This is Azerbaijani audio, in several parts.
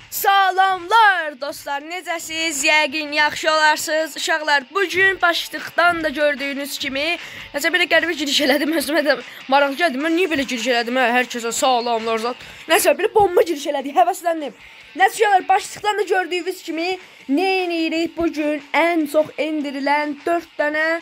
Salamlar dostlar, necəsiz? Yəqin yaxşı olarsınız. Uşaqlar, bugün başlıqdan da gördüyünüz kimi nəsə belə qəribə giriş elədim. Özümə də maraq gəldi. Mən niyə belə giriş elədim? Hər kəsə salamlar zat. Nəsə belə bomba giriş elədik. Həvəsləndim. Nəsə uşaqlar, başlıqdan da gördüyünüz kimi nə edirik bugün? Ən çox endirilən 4 dənə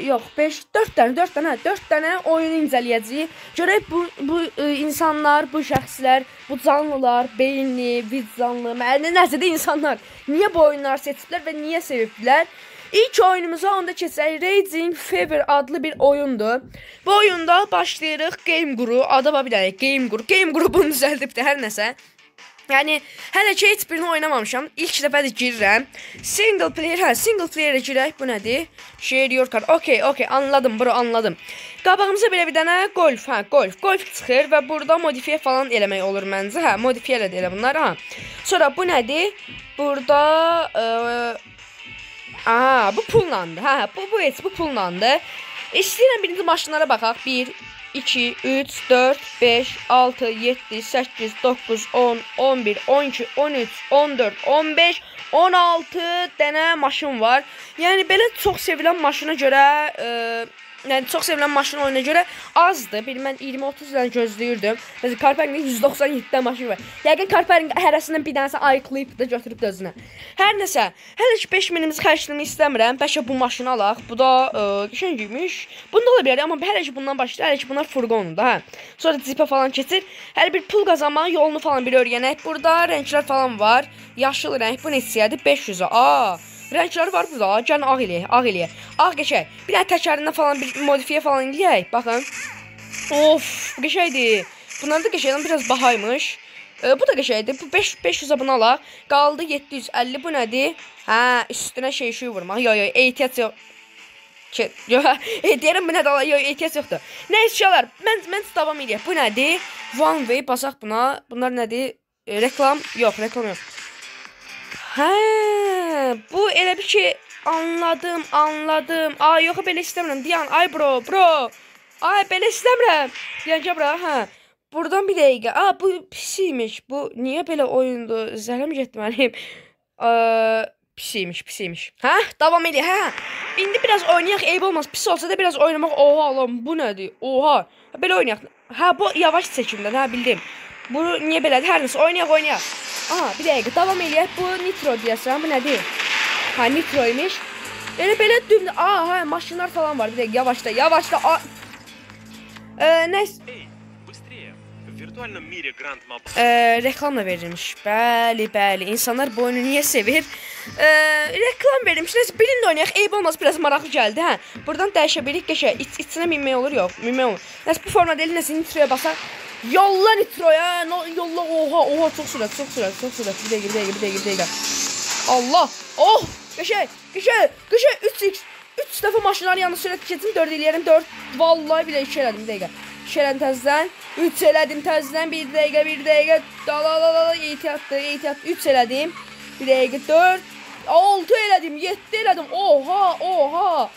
yox, 4 dənə oyunu incələyəcəyik. Görək bu insanlar, bu şəxslər, bu canlılar, beyinli, vicdanlı, nəsə də insanlar niyə bu oyunları seçiblər və niyə seviblər? İlk oyunumuza onda keçək. Raging Fever adlı bir oyundur. Bu oyunda başlayırıq Game Guru, adı var bir dənə Game Guru. Game Guru bunu düzəldibdir, hər nəsə. Yəni, hələ ki heç birini oynamamışam. İlk dəfədir girirəm. Single player'e girək. Bu nədir? Share your card. Okey, anladım bro, anladım. Qabağımıza belə bir dənə golf çıxır və burada modifiyə falan eləmək olur məncə. Hə, modifiyə elədir elə bunlar. Ha. Sonra bu nədir? Burada bu pullandı. Hə, bu pullandı. İstəyirəm birinci maşınlara baxaq. 1 2, 3, 4, 5, 6, 7, 8, 9, 10, 11, 12, 13, 14, 15, 16 dənə maşın var. Yəni, belə çox sevilən maşına görə, oyuna görə azdır. Mən 20-30 dənə gözləyirdim. Mesela Carparing'in 197 dənə maşın var. Yəqin Carparing hərəsindən bir dənəsə ayıqlayıb da götürüb də özünə. Hər nəsə, hələ ki 5 minimizi xərcləmək istəmirəm. Bəlkə bu maşını alaq. Bu da qəşəngmiş. Bunda ola bilər, amma hələ ki bundan başlayır. Hələ ki bunlar furqondur, hə. Sonra cipə falan keçir. Hələ bir pul qazanmaq yolunu falan bir öyrənək. Burada rənglər falan var. Yaşıl rəng, bu neçəyədir? 500-ə. Rəngləri var burada. Gəlin ağ eləyək. Ağ qəşəng. Bir dənə təkərindən falan bir modifiyə falan eləyək. Baxın. Of, qəşəngdir. Bunlar da qəşəngdən biraz bahaymış. Bu da qəşəngdir. Bu 500-ə bunu alaq. Qaldı 750. Bu nədir? Hə, üstünə şey vurmaq. Yox, ehtiyac yox. Deyirəm bu nədir? Yox, ehtiyac yoxdur. Nəysə uşaqlar, mən davam eləyək. Bu nədir? One way basaq buna. Bunlar nədir? Reklam? Yox, reklam yox. Hə, bu elə bir ki anladım. Ay, yox, belə istəmirəm. Diyan, ay bro. Ay, belə istəmirəm. Diyan, gəl bura, hə. Buradan bir dəqiqə. Bu pisiymiş. Bu niyə belə oyundur? Zərəm getməliyim. Pisiymiş. Hə, davam eləyək, hə. İndi biraz oynayaq, eyb olmaz. Pis olsa da biraz oynamaq. Oha, lan, bu nədir? Oha. Belə oynayaq. Hə, bu yavaş çəkimdən, hə, bildim. Bu niyə belədir? Hər nəsə, oynayaq. Bir dəqiqə, davam eləyək. Bu nitro deyəsən, bu nədir? Hə, nitroymuş. Belə düvlə, hə, maşınlar falan var. Bir dəqiqə, yavaşla. Nəsə. Reklamla verilmiş. Bəli. İnsanlar bu oyunu niyə sevir? Reklam verilmiş. Nəsə, bilin də oynayaq. Eyb olmaz, biraz maraqlı gəldi, hə. Buradan dəyişə bilik, qəşə. İçinə minmək olur, yox. Minmək olur. Nəsə, bu forma deyil, nəsə nitroya basaq. Yolla nitroya. Yolla, oha. Çox sürət. Bir dəqiqə. Allah. Oh, qəşək. 3x. 3 dəfə maşınların yanında sürət keçsin. 4 eləyərəm. 4. Vallahi bir dəqiqə. 2 elədim təzdən. 3 elədim təzdən. Bir dəqiqə. Ehtiyatlı. 3 elədim. Bir dəqiqə. 4. 6 elədim. 7 elədim. Oha.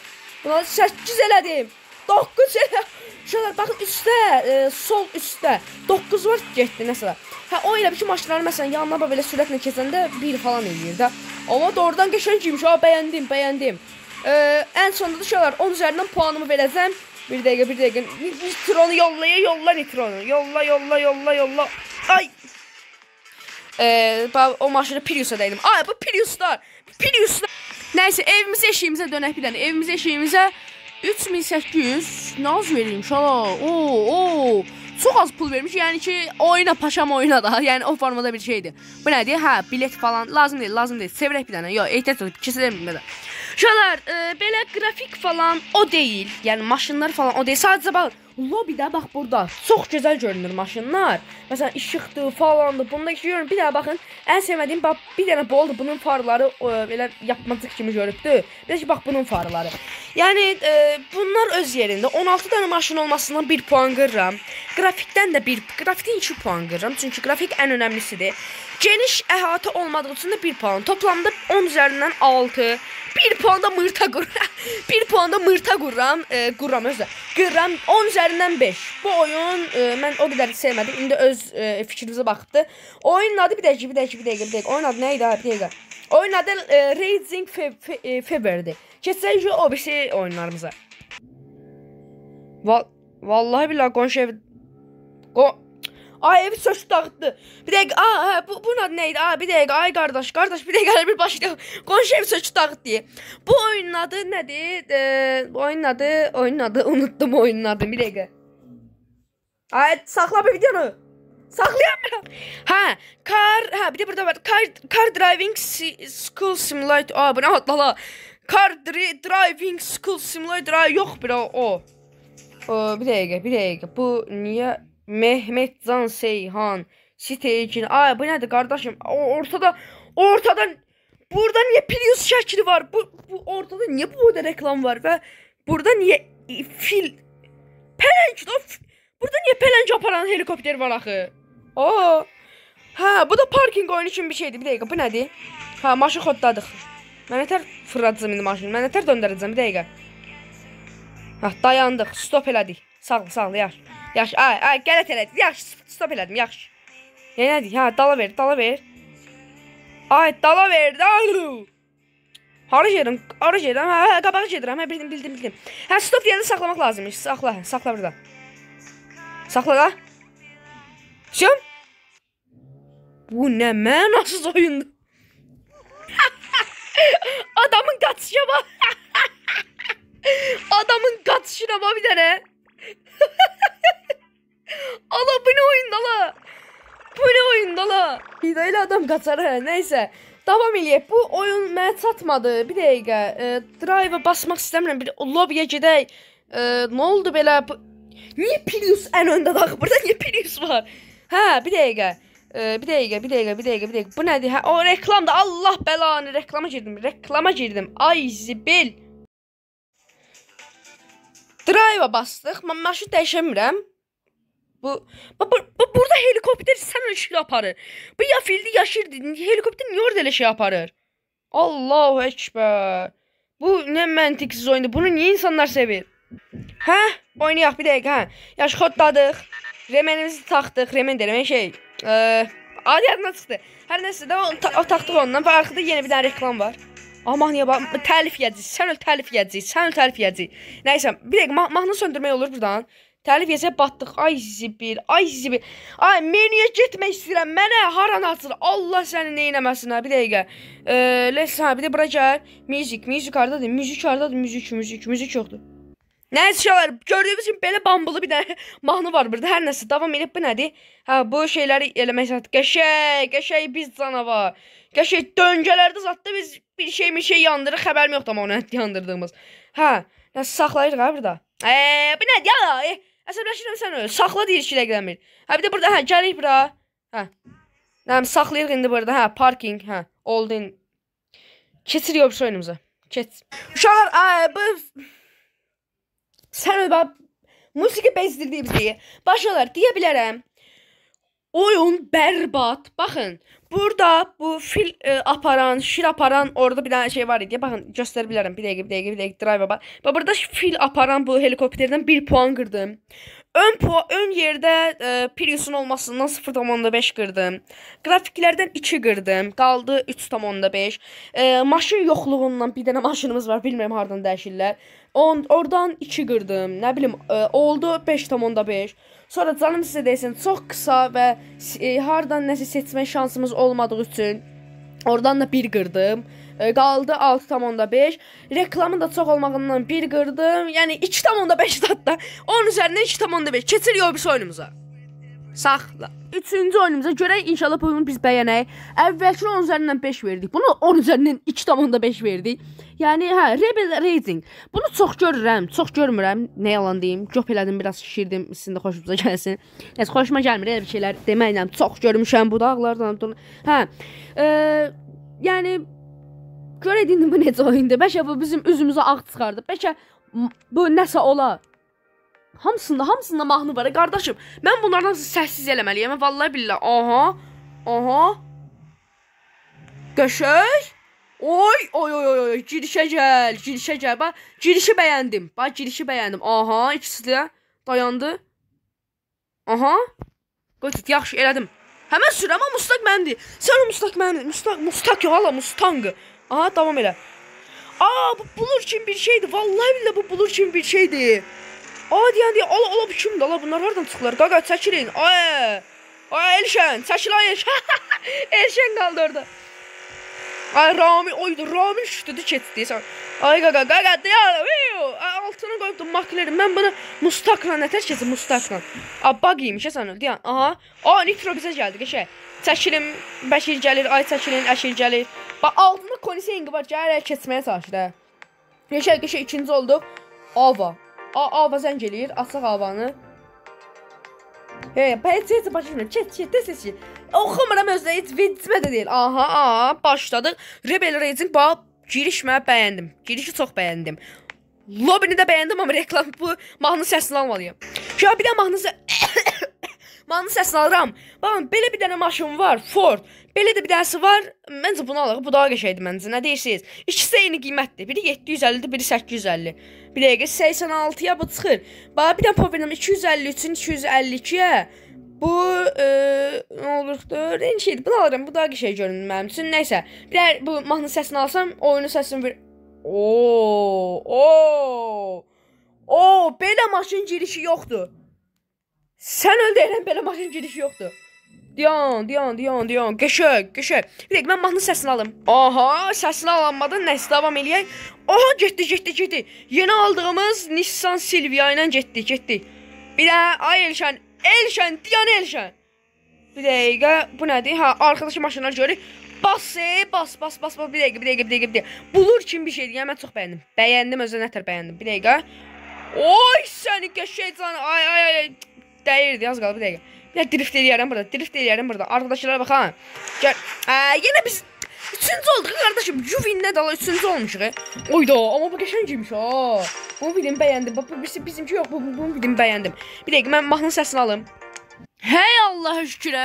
Buna 8 elədim. 9 elədim. Şöyle baxın üstdə, sol üstdə 9 var getdi nəsə. Hə, o elə bir ki maşınları məsələn yanına belə sürətlə keçəndə 1 falan eləyir də. Amma doğrudan qəşəngmiş. Bəyəndim. Ən sonunda da şöyle 10 üzərindən puanımı verəcəm. Bir dəqiqə. Nitronu yolla nitronu. Yolla. Ay. O maşını Prius'a dəydim. Ay, bu Prius'lar. Nəysə, evimizə eşiyimizə dönək bir dənə. Evimizə eşiyimizə 3800 naz verilmiş hala. Çox az pul vermiş. Yəni ki, paşam oyna da. Yəni o formada bir şeydir. Bu nədir? Hə, bilet falan lazım deyil. Sevirək bir dənə. Yox, ehtiyac yox. Kesiləm bilmədə. Şuralar, belə qrafik falan o deyil. Yəni maşınlar falan o deyil. Sadəcə bax, lobbydə bax burada. Çox gözəl görünür maşınlar. Məsələn, işıqdır falandır. Bunda görün. Bir daha baxın. Ən sevmədiyim bax bir dənə bu oldu. Bunun farları belə yapmacıq kimi görübdür. Bir də ki, bax bunun farları. Yəni bunlar öz yerində. 16 dənə maşın olmasından 1 puan qırıram. Grafikdən də grafikdən 2 puan qırıram. Çünki grafik ən önəmlisidir. Geniş əhatə olmadığı üçün də 1 puan. Toplamda 10 üzərindən 6. 1 puan da mırta qururam. 1 puan da mırta qururam. Qururam özü. qıram 10 üzərindən 5. Bu oyun mən o qədər sevmədim. İndi öz fikrinizə baxdı. Oyunun adı bir dəqiqə. Oyun adı nə idi? Bir dəqiqə. Oyun adı Raging Fever'dir. Keçsək o birisi oyunlarımıza. Vallahi billahi qonşu evi Ay evi sökdü dağıtdı. Bir dəqiqə, bunun adı nə idi? Bir dəqiqə, ay qardaş, bir dəqiqə bir başlayaq. Qonşu evi sökdü dağıtdı. Bu oyunun adı nədir? Oyunun adı, unutdum oyunun adını, bir dəqiqə. Ay, saxla bir videonu. Saxlayamıram. Bir də burada var. Car Driving School Simulator. Bu nə adla? Car Driving School Simulator. Yox, bir o. Bir dəqiqə. Bu niyə? Mehmetcan Seyhan Sitecin. Bu nədir qardaşım? Ortadan burada niyə Prius şəkli var? Bu ortada niyə bu boyda reklam var və burada niyə pələng? Burada niyə pələng aparan helikopter var axı? Bu da parking oyunu kimi bir şeydir. Bir dəqiqə, bu nədir? Maşın xodladıq. Mən nətər fırladacağım indi maşını? Mən nətər döndərəcəm? Bir dəqiqə. Dayandıq, stop elədik. Sağ ol, yaxşı. Yaxşı, qələt elədik. Yaxşı, stop elədim, yaxşı. Nədir? Dala ver. Dala ver. Hara gedirəm? Qabağa gedirəm. Bildim. Stop deyəndə saxlamaq lazımmış. Saxla burada. Saxla da. Şum. Bu nə mənasız oyundur. Adamın qaçışına bax. Adamın qaçışına bax bir dənə. Allah, bu nə oyunda la? Elə adam qaçar, nəysə. Davam eləyək. Bu oyun mənə çatmadı. Bir dəqiqə. Drive-a basmaq istəmirəm. Bir lobby'yə gedək. Nə oldu belə? Niyə Prius ən öndə daxı? Burada niyə Prius var? Bir dəqiqə. Bu nədir? O reklamda. Allah bəlanı. Reklama girdim. Ay zibil. Drive-a bastıq. Mən maşını dəyişəmirəm. Burada helikopter sən şey aparır. Bu ya fildi ya şirdi. Helikopter niyə orada elə şey aparır? Allahu Ekber. Bu nə məntiqsiz oyundur. Bunu niyə insanlar sevir? Oynayaq bir dəqiqə. Yaş xodladıq. Remenimizi taxdıq. Remen deyirəm şey. Adi yadına çıxdı. Hər nəsə də o taxdıq ondan və arxada yenə bir dənə reklam var. Aman ya bax, təlif yeyəcək. Nəysə, bir dəqiqə mahnı söndürmək olur buradan. Təlif yeyəcək, batdıq. Ay zibil. Ay, menüyə getmək istəyirəm. Mənə haran açır. Allah səni neynəməsin, bir dəqiqə. Bir də bura gəl. Müzik haradadır? Müzik yoxdur. Nəysə şeylər, gördüyünüz kimi belə bambulu bir dənə mahnı var burada. Hər nəsə, davam edib bu nədir? Bu şeyləri eləmək istəyir. Qəşəy biz canavar. Qəşəy döngələrdə zatda biz bir şey yandırır. Xəbərim yoxdur amma onu yandırdığımız. Nəsə saxlayırıq burada. Bu nədir ya? Əsəbləşirəm sən öyle. Saxla deyir 2 dəqiqə demir. Bir də burada gəlik bura. Saxlayırıq indi burada. Parking. Oldu. Keçiriyor bir oyunumuza. Keç. Uşaqlar, bu sən öyle musiqi bezdirdiyi bizi. Başlar deyə bilərəm. Oyun berbat. Baxın. Burada bu fil aparan, şir aparan orada bir dənə şey var idi. Baxın, göstərə bilərəm. Bir dəqiqə drive-a bax. Burada fil aparan bu helikopterdən 1 puan qırdım. Ön yerdə Prius'un olmasından 0.5 qırdım. Grafiklərdən 2 qırdım. Qaldı 3.5. Maşın yoxluğundan bir dənə maşınımız var. Bilmirəm hardan dəyişirlər. Oradan 2 qırdım. Nə bilim, oldu 5.5. Sonra canım sizə desin, çox qısa və hardan nəsə seçmək şansımız olmadığı üçün oradan da 1 qırdım. Qaldı 6.5. Reklamın da çox olmağından 1 qırdım. Yəni 2.5 hatta. 10 üzərindən 2.5. Keçiriyor bir oyunumuza. Saxla. 3-cü oyunumuza görək, inşallah bunu biz bəyənək. Əvvəlki 10 üzərindən 5 verdik. Bunu 10 üzərindən 2.5 verdik. Yəni, Rebel Racing. Bunu çox görürəm, çox görmürəm. Nə yalan deyim. Cop elədim, biraz şişirdim. Sizin də xoşunuza gəlsin. Nəsə, xoşuma gəlmir, elə bir şeylər deməklə. Çox görmüşəm bu dağlardan. Yəni, görək indi bu necə oyundur. Bəlkə bu bizim üzümüzə ağ çıxardı. Bəlkə bu nəsə ola. Hamısında mahnı var. Qardaşım, mən bunlardan səssiz eləməliyəm. Vallahi billah. Aha. Qəşəng. Oy, oy, oy, oy, oy, girişə gəl, girişə gəl. Bax, girişi bəyəndim. Bax, girişi bəyəndim. Aha, ikisi də dayandı. Aha. Qoy tut, yaxşı elədim. Həmən sür, amma Mustang məndir. Sən o Mustang məndir. Mustang yox, hala Mustang. Aha, davam elə. Aa, bu bulur kimi bir şeydir. Vallahi billahi bu bulur kimi bir şeydir. Aa, deyən, ala bu kimdir? Ala bunlar hardan çıxırlar? Qaqa, çəkilin. Ay, Elşən, çəkil ay Elşən. Elşən qaldı orada. Ay, Rami, oydu, Rami düşdü, keçdi. Ay, qaqa, dayan. Altına qoyubdum maklerim. Mən bunu Mustaqla nətər keçim, Mustaqla. Bug yemiş, sən öldü, deyən. Aha. Aa, Nitro bizə gəldi, qəşək. Çəkilin, Bəşir gəlir, ay çəkilin, Əşir gəlir. Bax, altında Konisengi var, gəlir, keçməyə çalışır, hə. Qəşək, ikinci olduq. Ava. Ava zəng eləyir, açaq Avanı. Heç başlayır, tez. Oxumuram özdə, heç vicmə də deyil. Aha, başladıq. Rebel Racing, bax, girişmə bəyəndim. Girişi çox bəyəndim. Lobini də bəyəndim, amma reklam bu mahnı səsini almalıyım. Şöyle bir də mahnı səsini alıram. Baxın, belə bir dənə maşın var, Ford. Belə də bir dənəsi var. Məncə bunu alaq, bu daha qəşəkdir məncə. Nə deyirsiniz? İkisi də eyni qiymətdir. Biri 750-dir, biri 850. Bir dəqiqə 86-ya bu çıxır. Bax, bir dənə Power'ım 253-ün 252-yə. Bu nə olurdur? Eyni şeydir. Bunu alırım. Bu daha qəşəng görünür mənim üçün. Nəysə, bir bu mahnı səsini alsam, oyunu səsini bir belə maşın girişi yoxdur. Sən öldürən belə maşın girişi yoxdur. Diyan. Qəşəng. Bir dəqiqə, mən mahnı səsini alım. Aha, səsini alanmadan nəsə davam eləyək. Aha, getdi. Yeni aldığımız Nissan Silvia ilə getdi. Bir də, ay Elşən, Diyan Elşən. Bir dəqiqə, bu nədir? Ha, arkadaşı maşınlar görür. Bas. Bir dəqiqə. Bulur kimi bir şeydir. Yəni, mən çox bəyəndim. Bəyəndim, özə nətər bəyəndim. Bir dəqiqə. Oy, səni qəşəng canı. Ay. Dəyirdi, az qaldı, bir dəqiqə. Bir də drift eləyərəm burada. Arkadaşlara baxan. Gəl. Yenə biz 3-cü olduq, qardaşım. Juvinlə dala 3-cü olmuşuq. Oyda, amma bu qəşəngmiş, ha. Bunu bilim bəyəndim. Bizimki yox, bunu bilim bəyəndim. Bir dəqiqə, mən mahnı səsini alım. Hey Allah şükürə.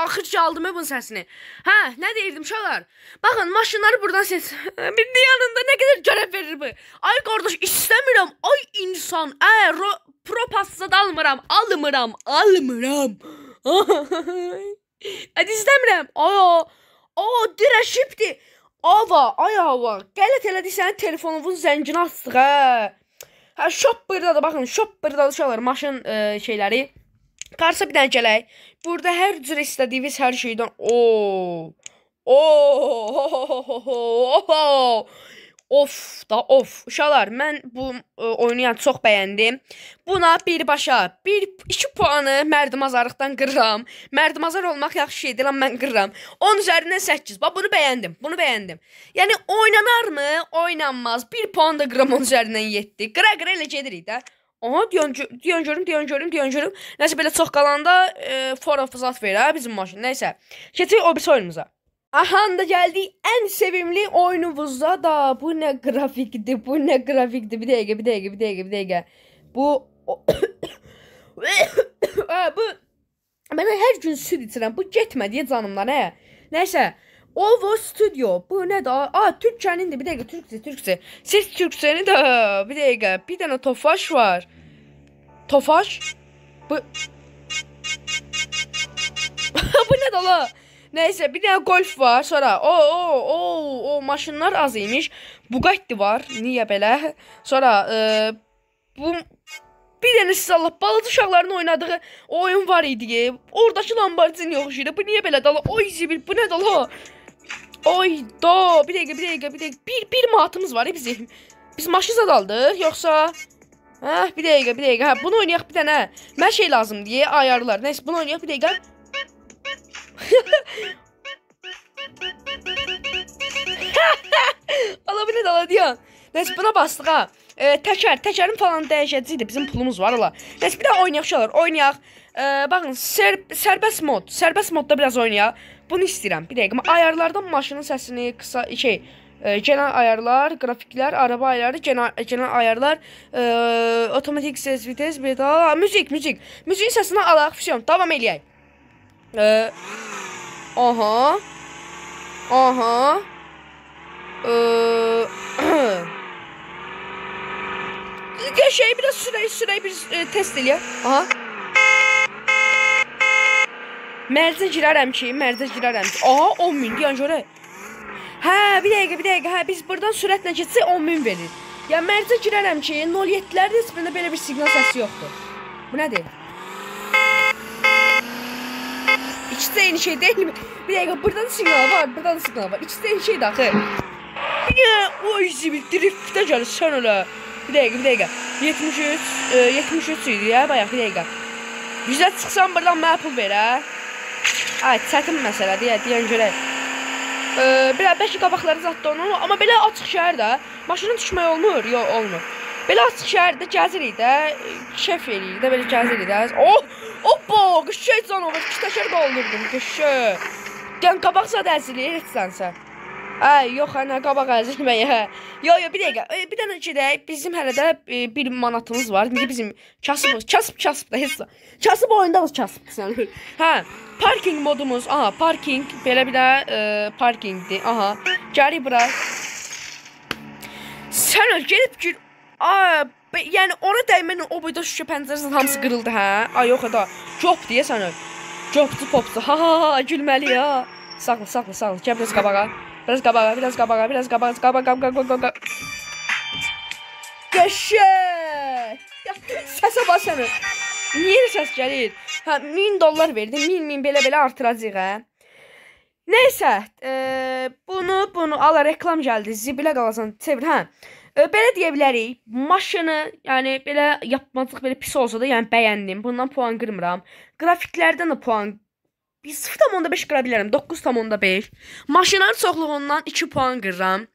Axırca aldım bunun səsini. Hə, nə deyirdim uşaqlar? Baxın, maşınları buradan ses. Bir də yanında nə qədər görəv verir bu. Ay qardaş, istəmirəm. Ay insan. Pro passat almıram. Hadi istəmirəm. Dirəşibdir. Ava. Qələt elədi sənin telefonunun zəngini açdıq, hə. Hə, Shopper'da baxın, Shopper'da uşaqlar, maşın şeyləri. Qarsa bir dənə gələk. Burada hər cür istədiyiniz hər şeydən. Of. Uşaqlar, mən bu oyunu çox bəyəndim. Buna birbaşa 2 puanı mərdimazarlıqdan qırıram. Mərdimazar olmaq yaxşı şeydir, amma mən qırıram. 10 üzərindən 8. Bax, bunu bəyəndim. Yəni, oynanarmı? Oynanmaz. 1 puan da qıram 10 üzərindən 7. Qıra elə gedirik də. Aha, diyon görüm. Nəsə, belə çox qalanda forum fırsat verir, hə, bizim maşın. Nəysə, keçək o birisi oyunumuza. Aha, da gəldik ən sevimli oyunumuzda da. Bu nə qrafikdir. Bir dəqiqə. Bu mən hər gün süd içirəm. Bu getmə deyə canımdan, hə. Nəysə, Ovo Studio. Bu nədir? Türkçənindir. Bir dəqiqə, türkçə. Siz türkçəni də, bir dəqiqə. Bir dənə Tofaş var. Tofaş? Bu nədir ola? Nəysə, bir dənə Golf var. Sonra, maşınlar az imiş. Bugatti var. Niyə belə? Sonra, bir dənə siz Allah, balaca uşaqların oynadığı oyun var idi. Oradakı Lamborghini yox idi. Bu niyə belə dala? Oy zibil, bu nədir ola? Oyda, bir dəqiqə. Bir matımız var bizim. Biz maşın zadaldıq, yoxsa? Hə, bir dəqiqə. Hə, bunu oynayaq bir dənə. Mən şey lazım deyə ayarlar. Nəysə, bunu oynayaq bir dəqiqə. Ala, bu nədir, ala deyən. Nəysə, buna bastıq, ha. Təkərin falan dəyişəcəkdir. Bizim pulumuz var, ala. Nəysə, bir də oynayaq uşaqlar, oynayaq. Baxın, sərbəst modda biraz oynayaq. Bunu istəyirəm. Bir dəqiqə, ayarlardan maşının səsini qısa, genel ayarlar, qrafiklər, araba ayarları, genel ayarlar, otomatik ses, vites, bir daha, müzik. Müziğin səsini alaq, füsyon, davam eləyək. Aha. Şey biraz sürəyi bir test eləyək. Aha. Mərzə girərəm ki. Aha 10.000 deyən görək. Hə, bir dəqiqə. Hə, biz buradan sürətlə getsək 10.000 verir. Yəni mərzə girərəm ki, 07'lərin heç birində belə bir siqnal səsi yoxdur. Bu nədir? İkisi eyni şey deyilmi? Bir dəqiqə, buradan siqnal var, İkisi eyni şeydir axı. Bir dəqiqə, oy zibil, driftdə gəlir sən ölə. Bir dəqiqə. 73 idi ya, bayaq, bir dəqiqə. 100'ə çıxsam buradan mənə pul ver, hə? Ay, çətin məsələdir, deyən görək. Bəlkə qabaqları zatda onu, amma belə açıq şəhərdə maşının düşmək olmur, yox olmur. Belə açıq şəhərdə gəzirik də, kef eləyirik də, belə gəzirik də. Hoppa, qışşək canavar, 2 təkər qaldırdım, qışşək. Deyən qabaq zad əzilir, etsənsə. Ay, yox, nə qabaq əzilməyə. Yox, bir dəqiqə, bir dənə gedək, bizim hələ də 1 manatımız var. İndi bizim kasıb da, heç kasıb oyundamız kasıbdır sən. Hə, parking modumuz, aha, parking, belə bir də parkingdir, aha. Gəlik bura. Sən gedib gir, yəni ona dəyməklə o boyda şüşə pəncərəsinin hamısı qırıldı, hə? Ay, yox, da, cop deyə sən öl. Copdu, popdu, ha, gülməli ya. Sağlı, gəl biraz qabağa. Biraz qabağa. Qəşək! Səsə bax səni. Niyə səs gəlir? Hə, $1000 verdim. 1000 belə artıracaq, hə? Neysə, bunu ala reklam gəldi. Zibilə qalasan, çevir, hə? Belə deyə bilərik. Maşını, yəni belə yapmacıq, belə pis olsa da, yəni bəyəndim. Bundan puan qırmıram. Qrafiklərdən də puan 0.5 qıra bilərəm, 9.5. Maşınların çoxluğundan 2 puan qırıram.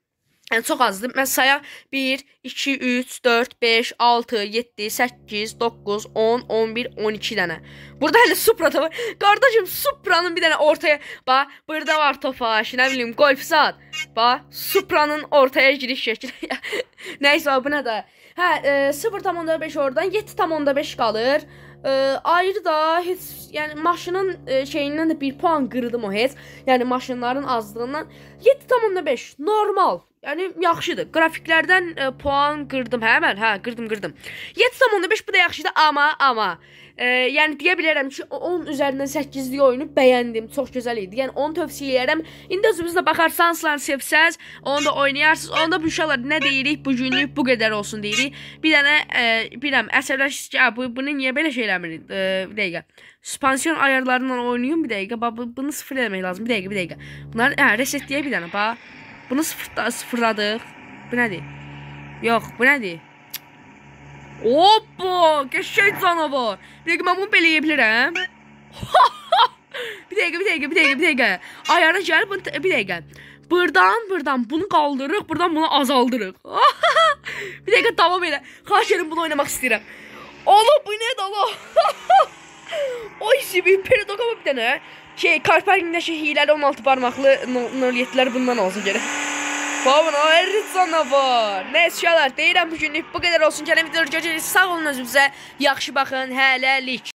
Yəni çox azdır. Mən saya 1, 2, 3, 4, 5, 6, 7, 8, 9, 10, 11, 12 dənə. Burada hələ Supra da var. Qardaşım, Supra'nın bir dənə ortaya, bax, burada var Tofaş, nə bilim, Golf saat. Bax, Supra'nın ortaya giriş şəkli. Nəysə, bu nə də? Hə, 0.5 oradan 7.5 qalır. Ayrı da heç, yəni maşının şeyindən də 1 puan qırdım o heç. Yəni maşınların azlığından 7.5 normal. Yəni yaxşıdır. Qrafiklərdən puan qırdım, hə mən? Hə, qırdım. 7.5 bu da yaxşıdır, amma yəni deyə bilərəm ki, 10 üzərindən 8'lik oyunu bəyəndim. Çox gözəl idi. Yəni onu tövsiyə edirəm. İndi özünüzlə baxarsanızlar, sevsəz, onu da oynayarsınız. Onda bu uşaqlar nə deyirik? Bu günlük bu qədər olsun deyirik. Bir dənə bilirəm, əsəbləşsiniz ki, bunu niyə belə şey eləmir? Bir dəqiqə. Süspansiyon ayarlarından oynayın bir dəqiqə. Bunu sıfır eləmək lazım. Bir dəqiqə. Bunları resetləyə bir dənə. Bax. Bunu sıfırladıq. Bu nədir? Yox, bu nədir? Hoppa! Qəşək canavar. Bir dəqiqə, mən bunu belə yeyə bilirəm. Bir dəqiqə. Ayara gəl, bir dəqiqə. Buradan bunu qaldırırıq, buradan bunu azaldırıq. Bir dəqiqə, davam elə. Xahiş edim, bunu oynamaq istəyirəm. Allah, bu nədir Allah? Oy, bir peridokama bir dənə. Karparkingdə hiləli 16 barmaqlı 07'lər bundan olsun gələk. Babana ayrı canavar. Neyse uşaqlar, deyirəm bu günlük bu qədər olsun. Gələn videoları görəcəksiniz. Sağ olun özünüzə. Yaxşı baxın. Hələlik.